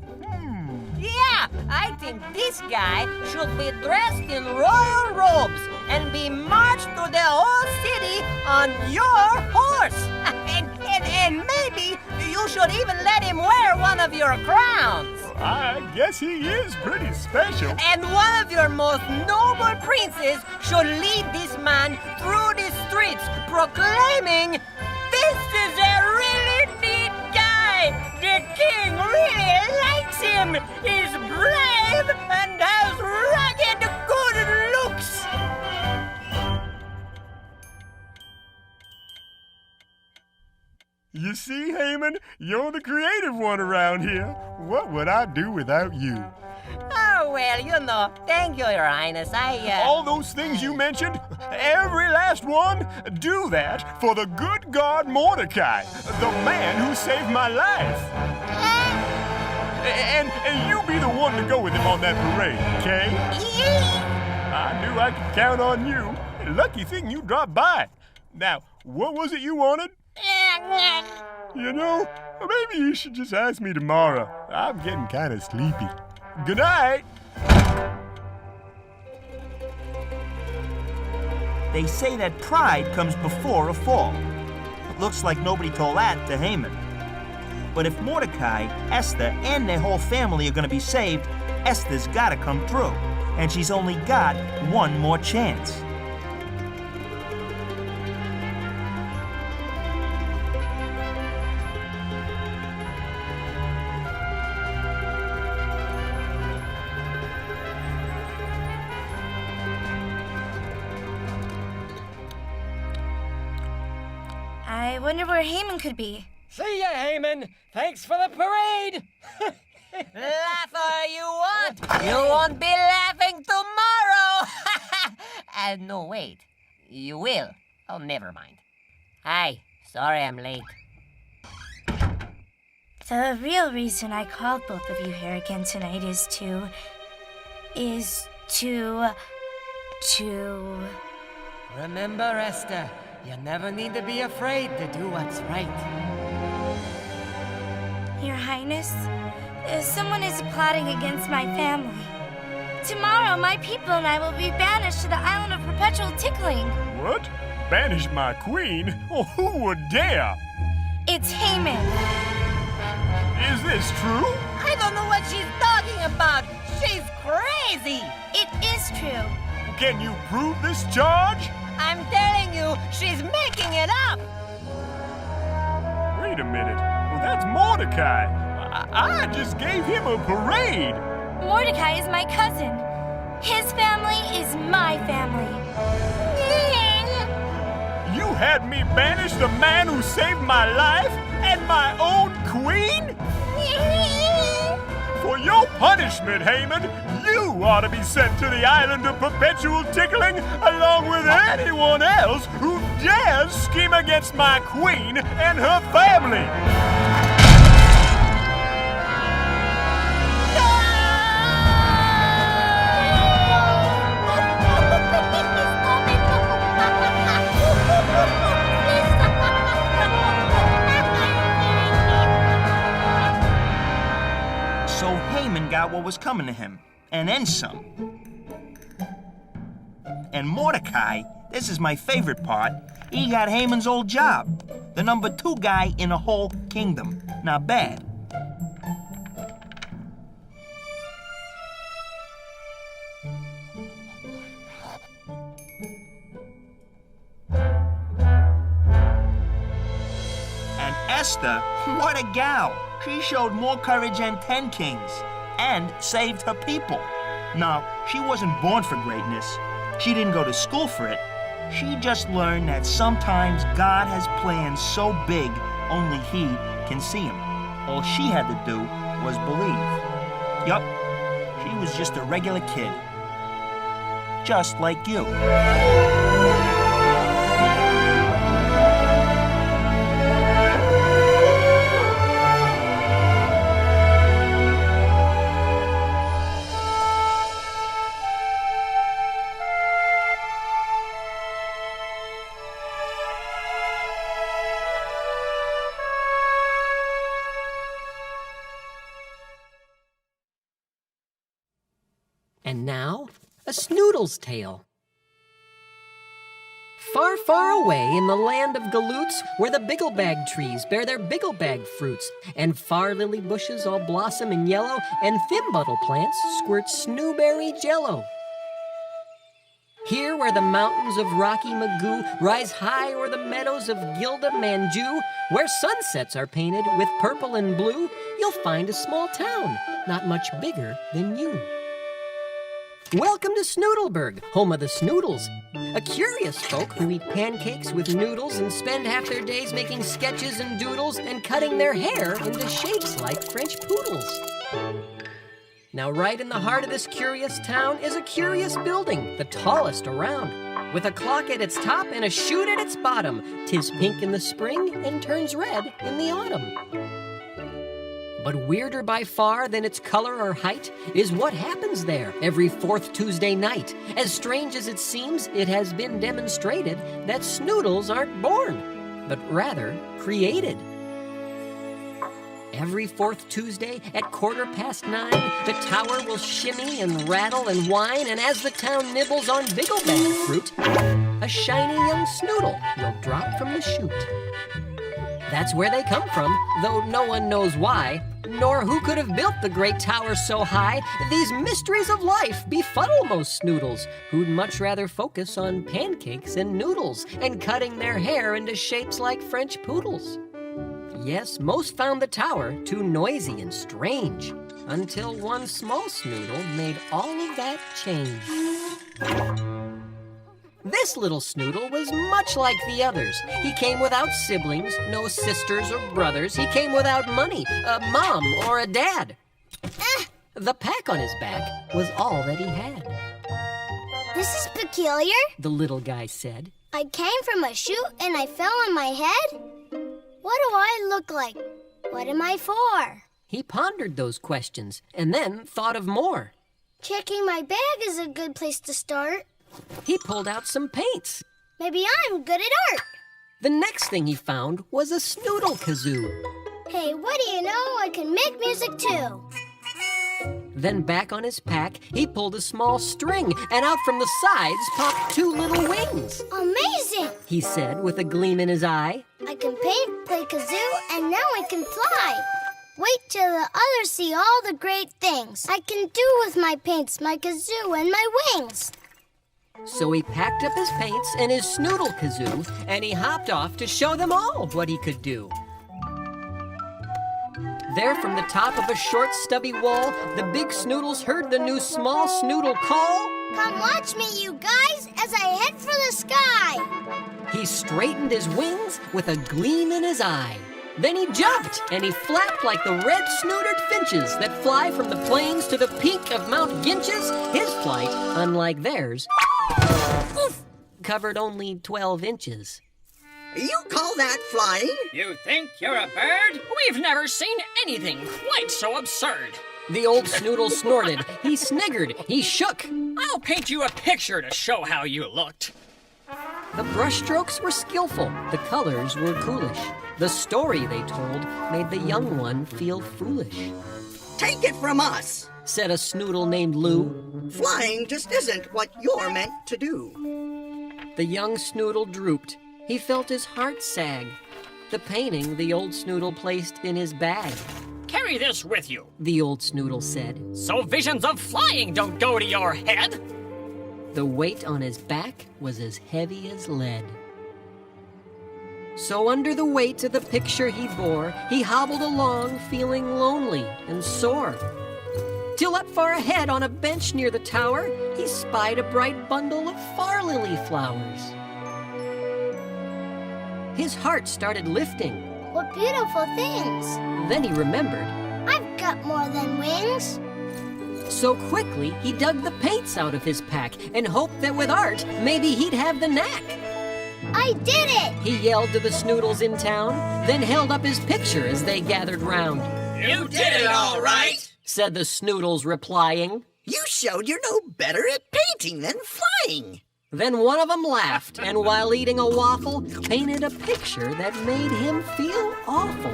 Yeah, I think this guy should be dressed in royal robes and be marched through the whole city on your horse. And maybe you should even let him wear one of your crowns. I guess he is pretty special. And one of your most noble princes should lead this man through the streets proclaiming, "This is a really neat guy. The king really likes him. He's brave and has rugged good looks." You see, Haman, you're the creative one around here. What would I do without you? Oh, well, thank you, Your Highness. All those things you mentioned, every last one, do that for the good God Mordecai, the man who saved my life. And you be the one to go with him on that parade, okay? I knew I could count on you. Lucky thing you dropped by. Now, what was it you wanted? You know, maybe you should just ask me tomorrow. I'm getting kind of sleepy. Good night. They say that pride comes before a fall. It looks like nobody told that to Haman. But if Mordecai, Esther, and their whole family are going to be saved, Esther's got to come through. And she's only got one more chance. I wonder where Haman could be. See ya, Haman. Thanks for the parade. Laugh all you want. You won't be laughing tomorrow. No, wait. You will. Oh, never mind. Hi. Sorry I'm late. The real reason I called both of you here again tonight is to... Remember, Esther, you never need to be afraid to do what's right. Your Highness, someone is plotting against my family. Tomorrow, my people and I will be banished to the island of perpetual tickling. What? Banish my queen? Oh, who would dare? It's Haman. Is this true? I don't know what she's talking about. She's crazy. It is true. Can you prove this charge? I'm telling you, she's making it up. Wait a minute. Well, that's Mordecai. I just gave him a parade. Mordecai is my cousin. His family is my family. You had me banish the man who saved my life and my own queen? For your punishment, Haman, you ought to be sent to the island of perpetual tickling along with anyone else who dares scheme against my queen and her family. So Haman got what was coming to him, and then some. And Mordecai, this is my favorite part, he got Haman's old job. The number 2 guy in the whole kingdom. Not bad. And Esther, what a gal! She showed more courage than 10 kings and saved her people. No, she wasn't born for greatness. She didn't go to school for it. She just learned that sometimes God has plans so big only He can see them. All she had to do was believe. Yup, she was just a regular kid. Just like you. And now, a Snoodle's tale. Far, far away in the land of galoots, where the bigglebag trees bear their bigglebag fruits, and far lily bushes all blossom in yellow, and thimbuttle plants squirt snowberry jello. Here where the mountains of Rocky Magoo rise high o'er the meadows of Gilda Manju, where sunsets are painted with purple and blue, you'll find a small town, not much bigger than you. Welcome to Snoodleberg, home of the Snoodles, a curious folk who eat pancakes with noodles and spend half their days making sketches and doodles and cutting their hair into shapes like French poodles. Now, right in the heart of this curious town is a curious building, the tallest around, with a clock at its top and a chute at its bottom. 'Tis pink in the spring and turns red in the autumn. But weirder by far than its color or height is what happens there every fourth Tuesday night. As strange as it seems, it has been demonstrated that Snoodles aren't born, but rather created. Every fourth Tuesday at 9:15, the tower will shimmy and rattle and whine, and as the town nibbles on bigglebag fruit, a shiny young Snoodle will drop from the chute. That's where they come from, though no one knows why, nor who could have built the great tower so high. These mysteries of life befuddle most Snoodles, who'd much rather focus on pancakes and noodles and cutting their hair into shapes like French poodles. Yes, most found the tower too noisy and strange, until one small Snoodle made all of that change. This little Snoodle was much like the others. He came without siblings, no sisters or brothers. He came without money, a mom or a dad. The pack on his back was all that he had. This is peculiar, the little guy said. I came from a chute and I fell on my head? What do I look like? What am I for? He pondered those questions and then thought of more. Checking my bag is a good place to start. He pulled out some paints. Maybe I'm good at art. The next thing he found was a Snoodle kazoo. Hey, what do you know? I can make music too. Then back on his pack, he pulled a small string, and out from the sides popped 2 little wings. Amazing, he said with a gleam in his eye. I can paint, play kazoo, and now I can fly. Wait till the others see all the great things I can do with my paints, my kazoo, and my wings. So he packed up his paints and his Snoodle kazoo, and he hopped off to show them all what he could do. There from the top of a short, stubby wall, the big Snoodles heard the new small Snoodle call. Come watch me, you guys, as I head for the sky. He straightened his wings with a gleam in his eye. Then he jumped, and he flapped like the red-snootered finches that fly from the plains to the peak of Mount Ginches. His flight, unlike theirs, covered only 12 inches. You call that flying? You think you're a bird? We've never seen anything quite so absurd. The old Snoodle snorted, he sniggered, he shook. I'll paint you a picture to show how you looked. The brushstrokes were skillful, the colors were coolish. The story they told made the young one feel foolish. Take it from us, said a Snoodle named Lou. Flying just isn't what you're meant to do. The young Snoodle drooped. He felt his heart sag. The painting the old Snoodle placed in his bag. Carry this with you, the old Snoodle said, so visions of flying don't go to your head. The weight on his back was as heavy as lead. So under the weight of the picture he bore, he hobbled along feeling lonely and sore. till up far ahead on a bench near the tower, he spied a bright bundle of far lily flowers. His heart started lifting. What beautiful things. Then he remembered. I've got more than wings. So quickly, he dug the paints out of his pack and hoped that with art, maybe he'd have the knack. I did it! He yelled to the Snoodles in town, then held up his picture as they gathered round. You did it all right, said the Snoodles, replying. You showed you're no better at painting than flying. Then one of them laughed, and while eating a waffle, painted a picture that made him feel awful.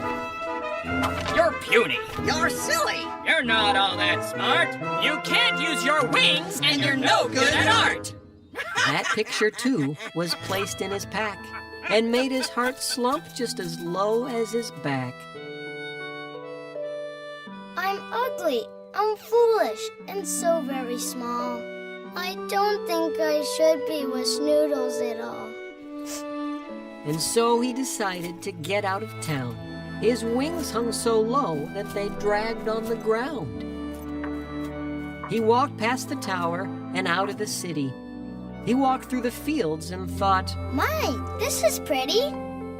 You're puny. You're silly. You're not all that smart. You can't use your wings, and you're no good at art. That picture, too, was placed in his pack and made his heart slump just as low as his back. I'm ugly, I'm foolish, and so very small. I don't think I should be with Snoodles at all. And so he decided to get out of town. His wings hung so low that they dragged on the ground. He walked past the tower and out of the city. He walked through the fields and thought, My, this is pretty.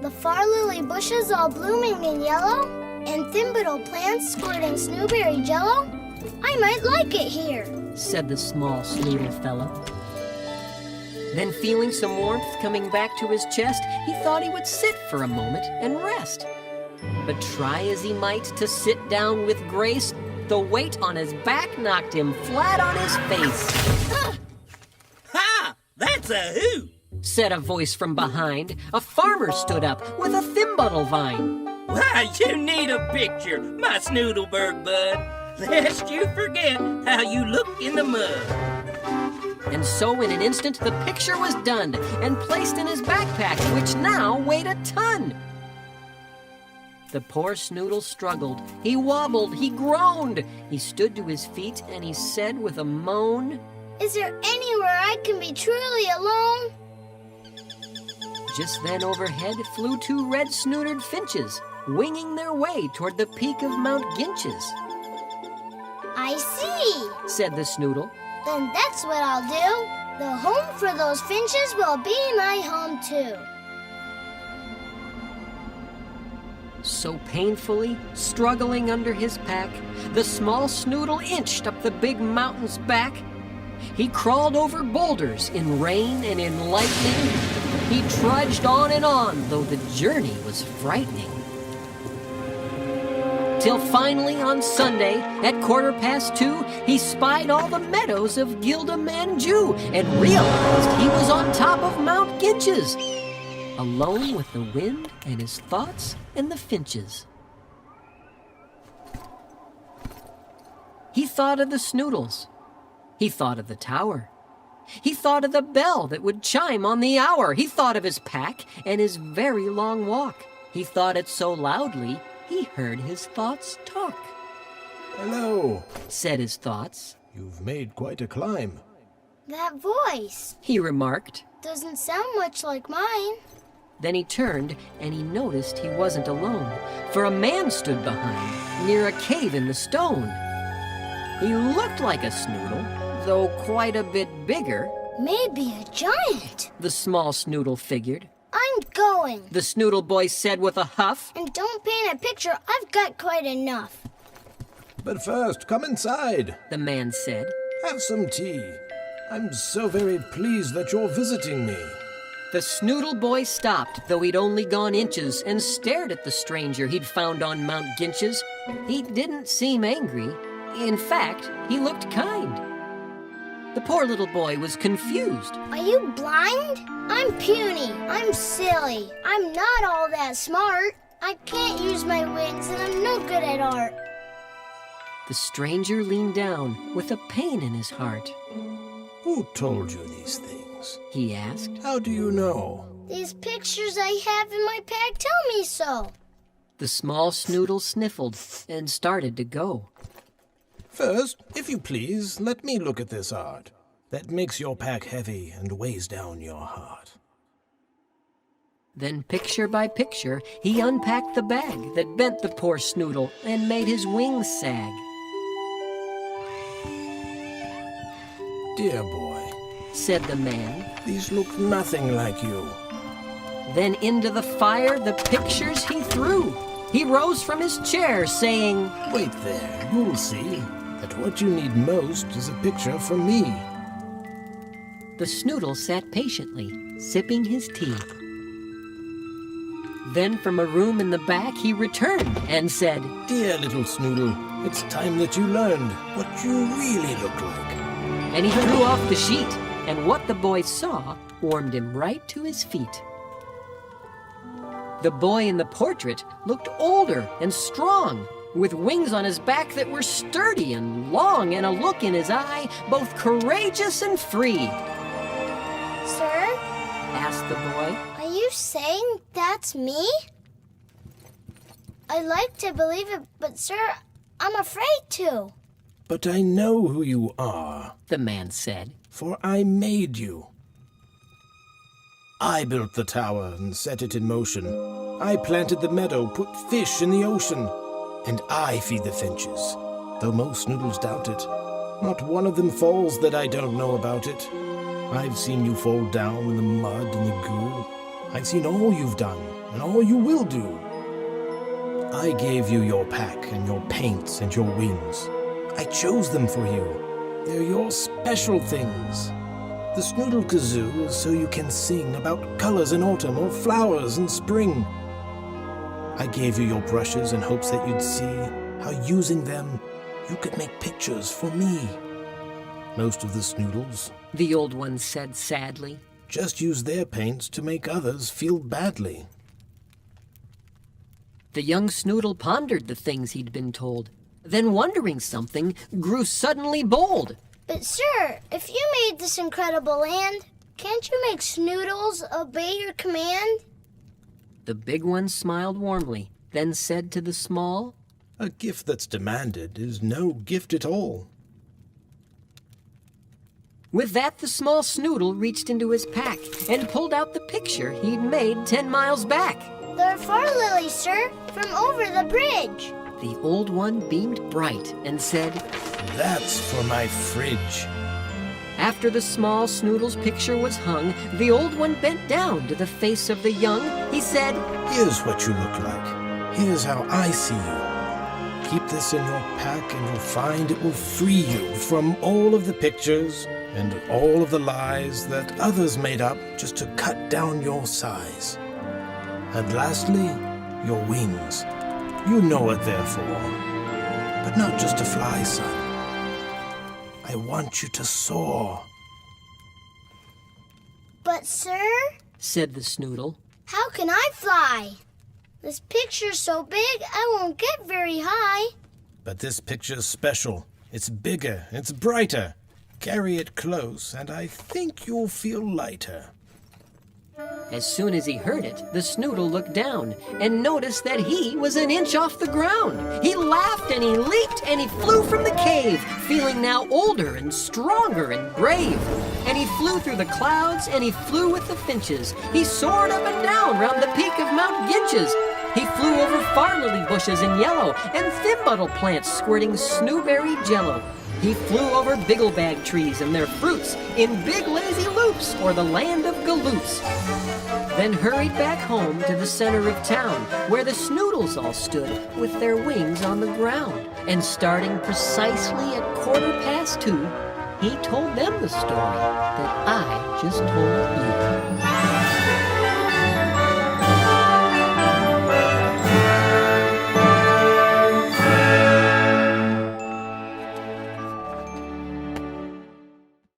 The far lily bushes all blooming in yellow, and thin little plants squirting snowberry jello. I might like it here, said the small Snoodle fellow. Then feeling some warmth coming back to his chest, he thought he would sit for a moment and rest. But try as he might to sit down with grace, the weight on his back knocked him flat on his face. Ha! That's a who, said a voice from behind. A farmer stood up with a thimble vine. Why, you need a picture, my Snoodleberg bud, lest you forget how you look in the mud. And so in an instant, the picture was done and placed in his backpack, which now weighed a ton. The poor Snoodle struggled. He wobbled, he groaned. He stood to his feet and he said with a moan, Is there anywhere I can be truly alone? Just then overhead flew two red snootered finches, winging their way toward the peak of Mount Ginches. I see, said the Snoodle. Then that's what I'll do. The home for those finches will be my home too. So painfully, struggling under his pack, the small Snoodle inched up the big mountain's back. He crawled over boulders in rain and in lightning. He trudged on, though the journey was frightening. Till finally on Sunday, at 2:15, he spied all the meadows of Gildamanju and realized he was on top of Mount Ginches, alone with the wind and his thoughts and the finches. He thought of the Snoodles. He thought of the tower. He thought of the bell that would chime on the hour. He thought of his pack and his very long walk. He thought it so loudly, he heard his thoughts talk. Hello, said his thoughts. You've made quite a climb. That voice, he remarked, doesn't sound much like mine. Then he turned and he noticed he wasn't alone, for a man stood behind, near a cave in the stone. He looked like a Snoodle, though quite a bit bigger. Maybe a giant, the small Snoodle figured. I'm going, the Snoodle boy said with a huff. And don't paint a picture, I've got quite enough. But first, come inside, the man said. Have some tea. I'm so very pleased that you're visiting me. The Snoodle boy stopped, though he'd only gone inches, and stared at the stranger he'd found on Mount Ginches. He didn't seem angry. In fact, he looked kind. The poor little boy was confused. Are you blind? I'm puny. I'm silly. I'm not all that smart. I can't use my wings and I'm no good at art. The stranger leaned down with a pain in his heart. Who told you these things? He asked. How do you know? These pictures I have in my pack tell me so. The small Snoodle sniffled and started to go. First, if you please, let me look at this art. That makes your pack heavy and weighs down your heart. Then, picture by picture, he unpacked the bag that bent the poor Snoodle and made his wings sag. Dear boy, said the man. These look nothing like you. Then into the fire the pictures he threw. He rose from his chair, saying, Wait there, you'll see that what you need most is a picture from me. The Snoodle sat patiently, sipping his tea. Then from a room in the back he returned and said, Dear little Snoodle, it's time that you learned what you really look like. And he threw off the sheet, and what the boy saw warmed him right to his feet. The boy in the portrait looked older and strong, with wings on his back that were sturdy and long, and a look in his eye both courageous and free. Sir? Asked the boy. Are you saying that's me? I like to believe it, but sir, I'm afraid to. But I know who you are, the man said, for I made you. I built the tower and set it in motion. I planted the meadow, put fish in the ocean. And I feed the finches, though most Snoodles doubt it. Not one of them falls that I don't know about it. I've seen you fall down in the mud and the goo. I've seen all you've done and all you will do. I gave you your pack and your paints and your wings. I chose them for you. They're your special things. The Snoodle kazoo is so you can sing about colors in autumn or flowers in spring. I gave you your brushes in hopes that you'd see how using them you could make pictures for me. Most of the Snoodles, the old one said sadly, just use their paints to make others feel badly. The young Snoodle pondered the things he'd been told, then wondering something, grew suddenly bold. But sir, if you made this incredible land, can't you make Snoodles obey your command? The big one smiled warmly, then said to the small, A gift that's demanded is no gift at all. With that, the small Snoodle reached into his pack and pulled out the picture he'd made 10 miles back. They're far lilies, sir, from over the bridge. The old one beamed bright and said, That's for my fridge. After the small Snoodle's picture was hung, the old one bent down to the face of the young. He said, Here's what you look like. Here's how I see you. Keep this in your pack and you'll find it will free you from all of the pictures and all of the lies that others made up just to cut down your size. And lastly, your wings. You know what they're for. But not just to fly, son. I want you to soar. But sir, said the Snoodle, how can I fly? This picture's so big I won't get very high. But this picture's special. It's bigger, it's brighter. Carry it close, and I think you'll feel lighter. As soon as he heard it, the Snoodle looked down and noticed that he was an inch off the ground. He laughed and he leaped and he flew from the cave, feeling now older and stronger and brave. And he flew through the clouds and he flew with the finches. He soared up and down round the peak of Mount Ginches. He flew over far lily bushes in yellow and thimbuttle plants squirting snowberry jello. He flew over bigglebag trees and their fruits in big lazy loops o'er the land of galoots. Then hurried back home to the center of town, where the Snoodles all stood with their wings on the ground. And starting precisely at 2:15, he told them the story that I just told you.